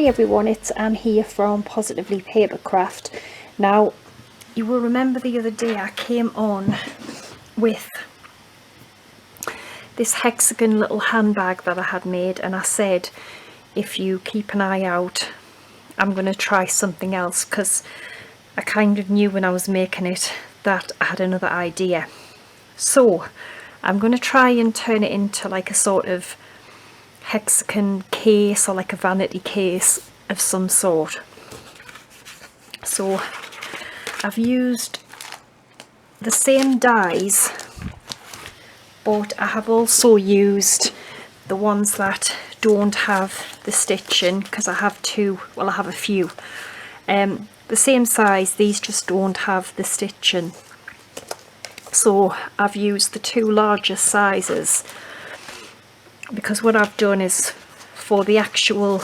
Hi everyone, it's Anne here from Positively Papercraft. Now, you will remember the other day I came on with this hexagon little handbag that I had made, and I said if you keep an eye out I'm going to try something else, because I kind of knew when I was making it that I had another idea. So I'm going to try and turn it into like a sort of hexagon case or like a vanity case of some sort. So I've used the same dies, but I have also used the ones that don't have the stitching, because I have two, well I have a few the same size, these just don't have the stitching. So I've used the two largest sizes, because what I've done is for the actual,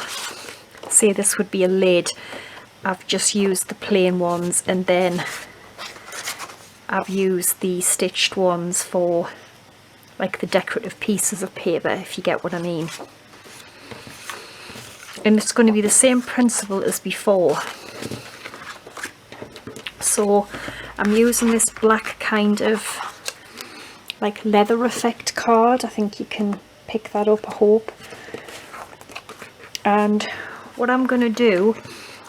say this would be a lid, I've just used the plain ones, and then I've used the stitched ones for like the decorative pieces of paper, if you get what I mean. And it's going to be the same principle as before. So I'm using this black kind of like leather effect card. I think you can pick that up, I hope. And what I'm going to do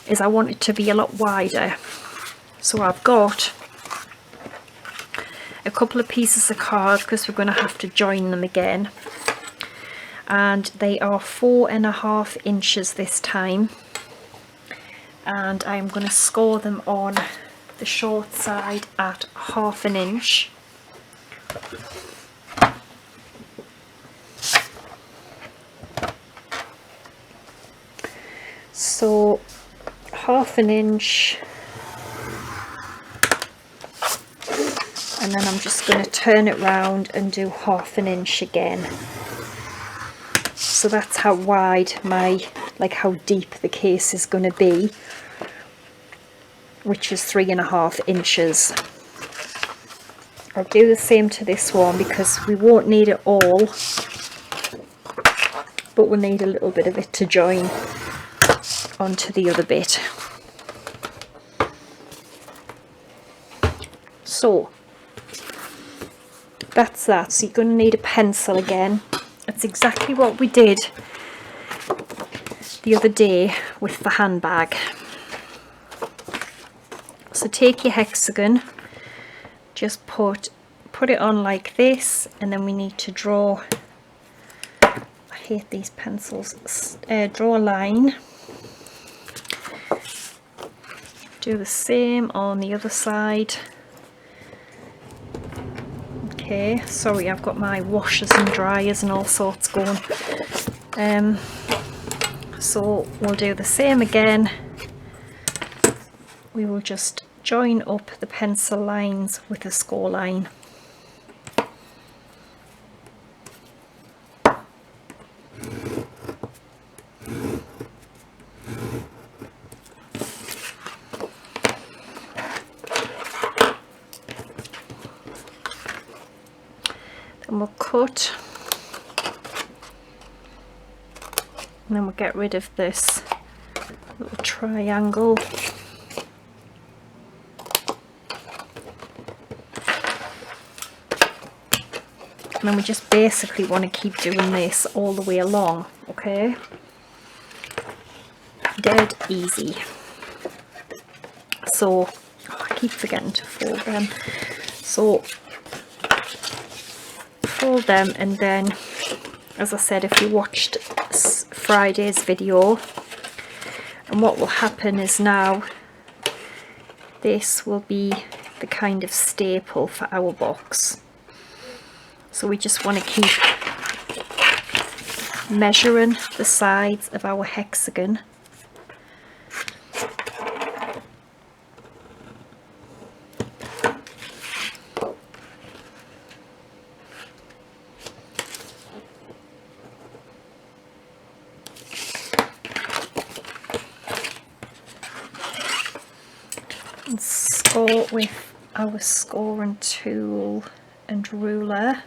is I want it to be a lot wider. So I've got a couple of pieces of card, because we're going to have to join them again, and they are 4.5 inches this time, and I'm going to score them on the short side at 1/2 inch. So 1/2 inch, and then I'm just going to turn it round and do 1/2 inch again. So that's how wide my, like how deep the case is going to be, which is 3.5 inches. I'll do the same to this one, because we won't need it all, but we'll need a little bit of it to join onto the other bit. So that's that. So you're going to need a pencil again. It's exactly what we did the other day with the handbag. So take your hexagon, just put it on like this, and then we need to draw, I hate these pencils, draw a line. Do the same on the other side. Okay, sorry, I've got my washers and dryers and all sorts going. So we'll do the same again. We will just join up the pencil lines with a score line. Then we'll cut, and then we'll get rid of this little triangle. And then we just basically want to keep doing this all the way along, okay? Dead easy. So, I keep forgetting to fold them. So, fold them, and then, as I said, if you watched Friday's video, and what will happen is now this will be the kind of staple for our box. So we just want to keep measuring the sides of our hexagon. And score with our scoring tool and ruler.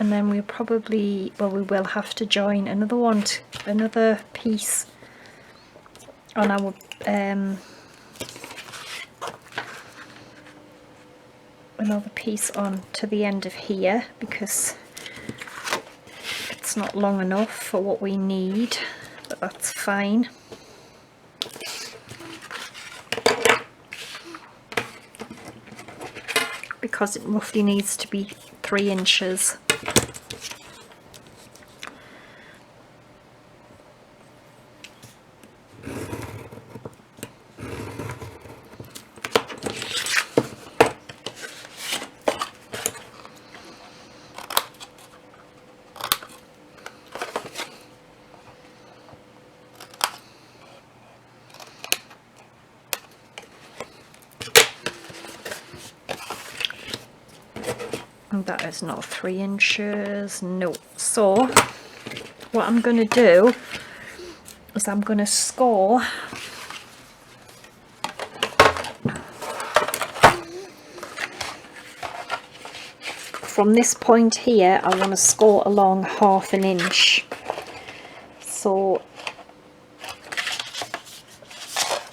and then we'll probably, well, we will have to join another one, another piece on our another piece on to the end of here, because it's not long enough for what we need, but that's fine. Because it roughly needs to be 3 inches. That is not 3 inches, no. So what I'm going to do is I'm going to score from this point here. I want to score along 1/2 inch. So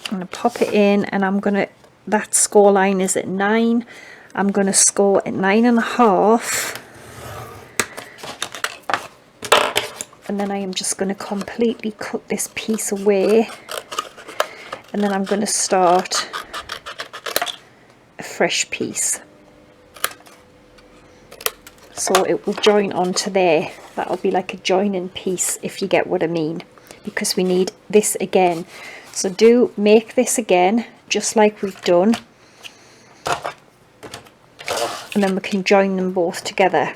I'm going to pop it in, and I'm going to, that score line is at 9. I'm going to score at 9.5, and then I am just going to completely cut this piece away, and then I'm going to start a fresh piece. So it will join onto there. That'll be like a joining piece, if you get what I mean, because we need this again. So do make this again, just like we've done. And then we can join them both together.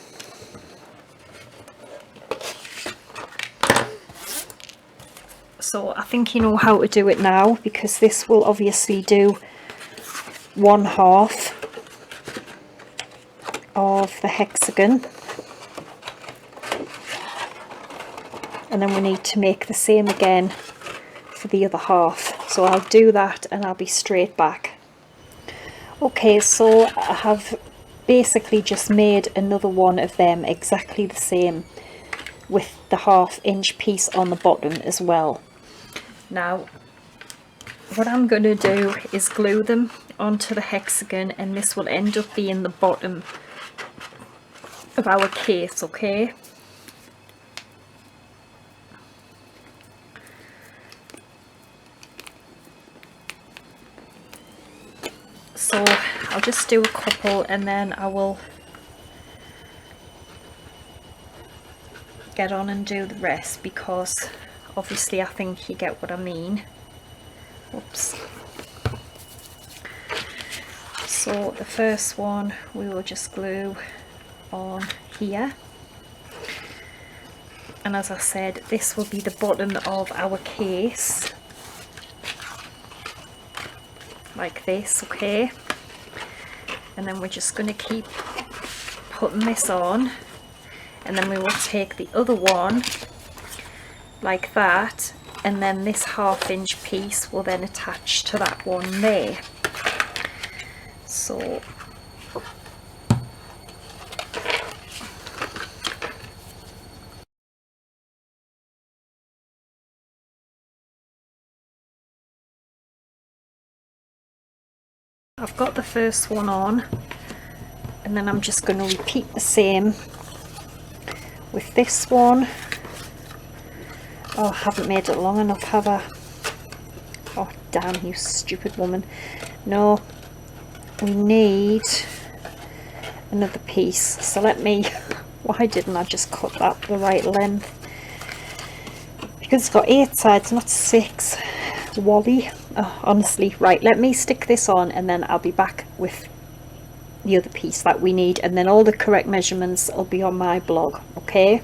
So I think you know how to do it now, because this will obviously do 1/2 of the hexagon, and then we need to make the same again for the other half. So I'll do that and I'll be straight back. Okay, so I have basically just made another one of them exactly the same, with the 1/2 inch piece on the bottom as well. Now what I'm going to do is glue them onto the hexagon, and this will end up being the bottom of our case, okay? So I'll just do a couple, and then I will get on and do the rest, because obviously I think you get what I mean. Oops. So the first one we will just glue on here, and as I said, this will be the bottom of our case, like this, okay? And then we're just going to keep putting this on, and then we will take the other one like that, and then this 1/2 inch piece will then attach to that one there. So I've got the first one on, and then I'm just going to repeat the same with this one. Oh, I haven't made it long enough, have I? Oh damn, you stupid woman. No, we need another piece. So let me, why didn't I just cut that the right length? Because it's got 8 sides, not 6. Wally. Oh, honestly, right, let me stick this on, and then I'll be back with the other piece that we need, and then all the correct measurements will be on my blog, okay?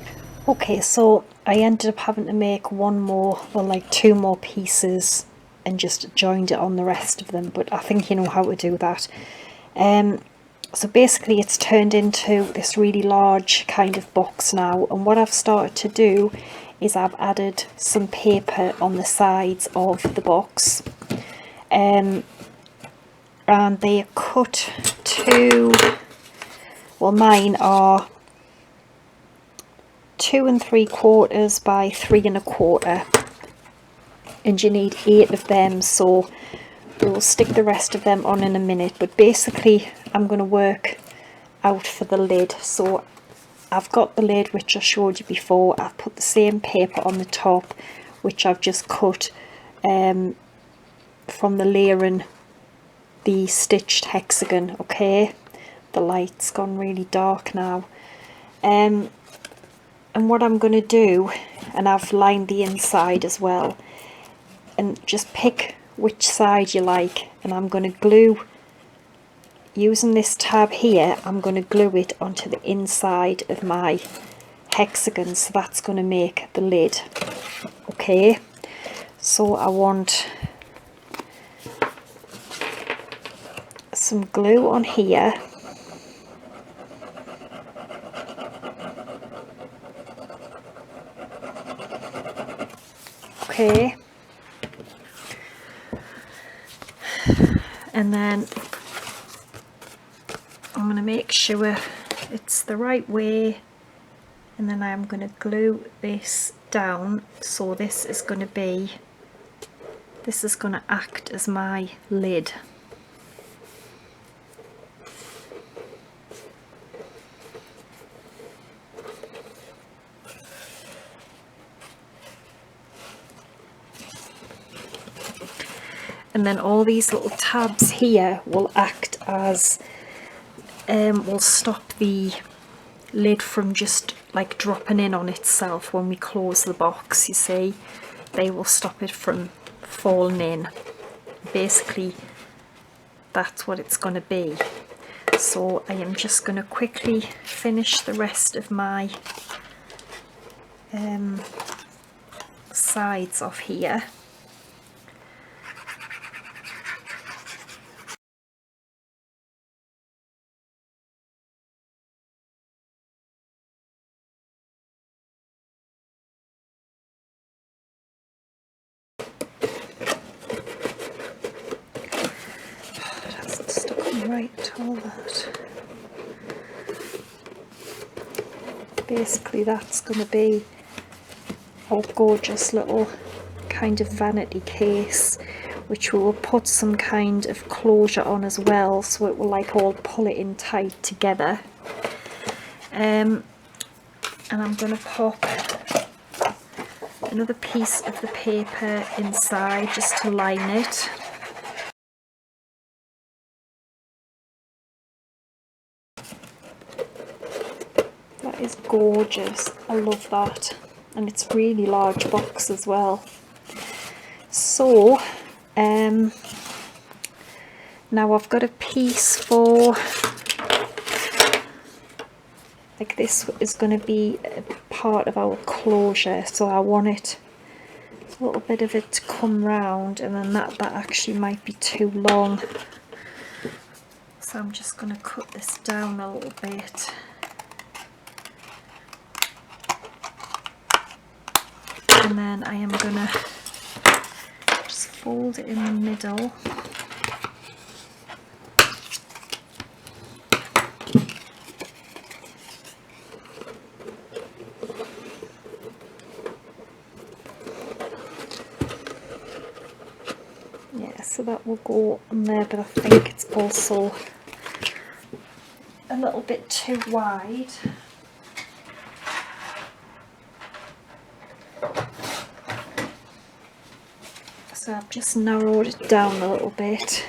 Okay, so I ended up having to make one more, well, like 2 more pieces, and just joined it on the rest of them, but I think you know how to do that. So basically it's turned into this really large kind of box now, and what I've started to do is I've added some paper on the sides of the box, and they are cut to, well, mine are 2 3/4 by 3 1/4, and you need 8 of them, so we'll stick the rest of them on in a minute. But basically I'm going to work out for the lid. So I've got the lid which I showed you before. I've put the same paper on the top which I've just cut from the layering the stitched hexagon. Okay, the light's gone really dark now. And what I'm going to do, and I've lined the inside as well, and just pick which side you like, and I'm going to glue, using this tab here, I'm going to glue it onto the inside of my hexagon, so that's going to make the lid. Okay, so I want some glue on here. Okay, and then I'm going to make sure it's the right way, and then I'm going to glue this down. So this is going to act as my lid. And then all these little tabs here will act as will stop the lid from just like dropping in on itself when we close the box. You see, they will stop it from falling in. Basically that's what it's going to be. So I am just going to quickly finish the rest of my sides off here. Right, all that. Basically that's going to be our gorgeous little kind of vanity case, which we will put some kind of closure on as well, so it will like all pull it in tight together. And I'm going to pop another piece of the paper inside just to line it. That is gorgeous, I love that, and it's really large box as well. So now I've got a piece for, like, this is going to be a part of our closure, so I want it, a little bit of it to come round, and then that actually might be too long, so I'm just going to cut this down a little bit. And then I am going to just fold it in the middle. Yeah, so that will go on there, but I think it's also a little bit too wide. So I've just narrowed it down a little bit.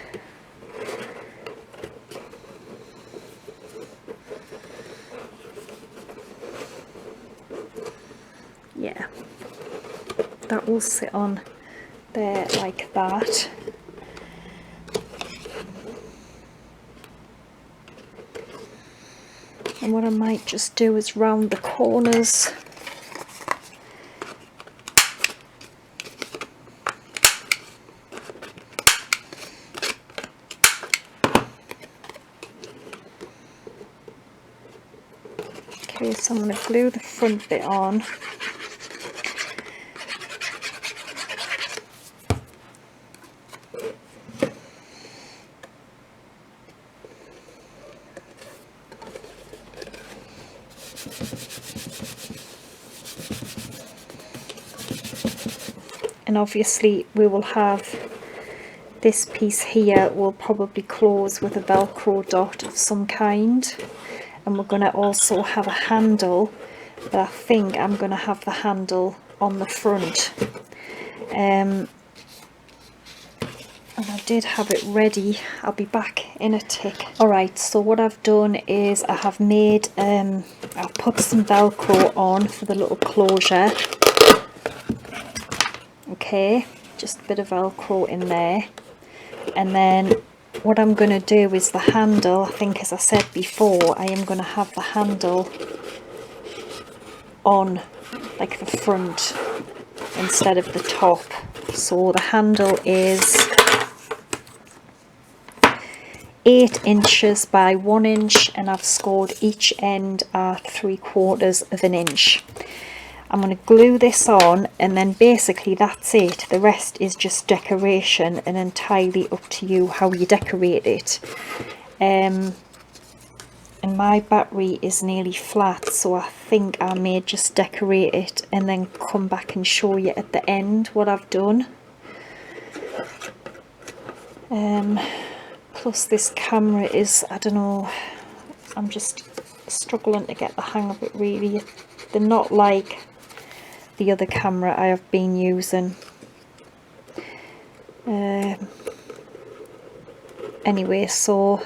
Yeah, that will sit on there like that. And what I might just do is round the corners. Okay, so I'm going to glue the front bit on. and obviously we will have this piece here will probably close with a Velcro dot of some kind, and we're going to also have a handle, but I think I'm going to have the handle on the front. And I did have it ready. I'll be back in a tick. Alright, so what I've done is I have made, I've put some Velcro on for the little closure. Okay, just a bit of Velcro in there. And then what I'm going to do is the handle, I think as I said before, I am going to have the handle on like the front instead of the top. So the handle is 8 inches by 1 inch, and I've scored each end at 3/4 of an inch. I'm going to glue this on, and then basically that's it. The rest is just decoration, and entirely up to you how you decorate it. And my battery is nearly flat, so I think I may just decorate it and then come back and show you at the end what I've done. Plus this camera is, I don't know, I'm just struggling to get the hang of it really. They're not like the other camera I have been using. Anyway, so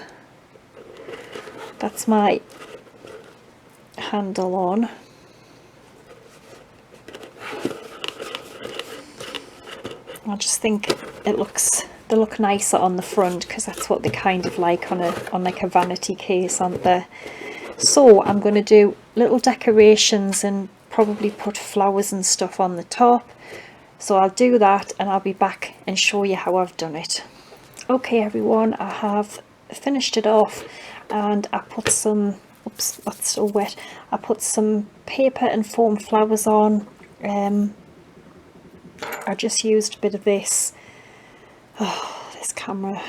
that's my handle on. I just think they look nicer on the front, because that's what they kind of like on like a vanity case, aren't they? So I'm going to do little decorations and probably put flowers and stuff on the top. So I'll do that and I'll be back and show you how I've done it. Okay everyone, I have finished it off, and I put some, oops, that's so wet, I put some paper and foam flowers on. I just used a bit of this, oh, this camera,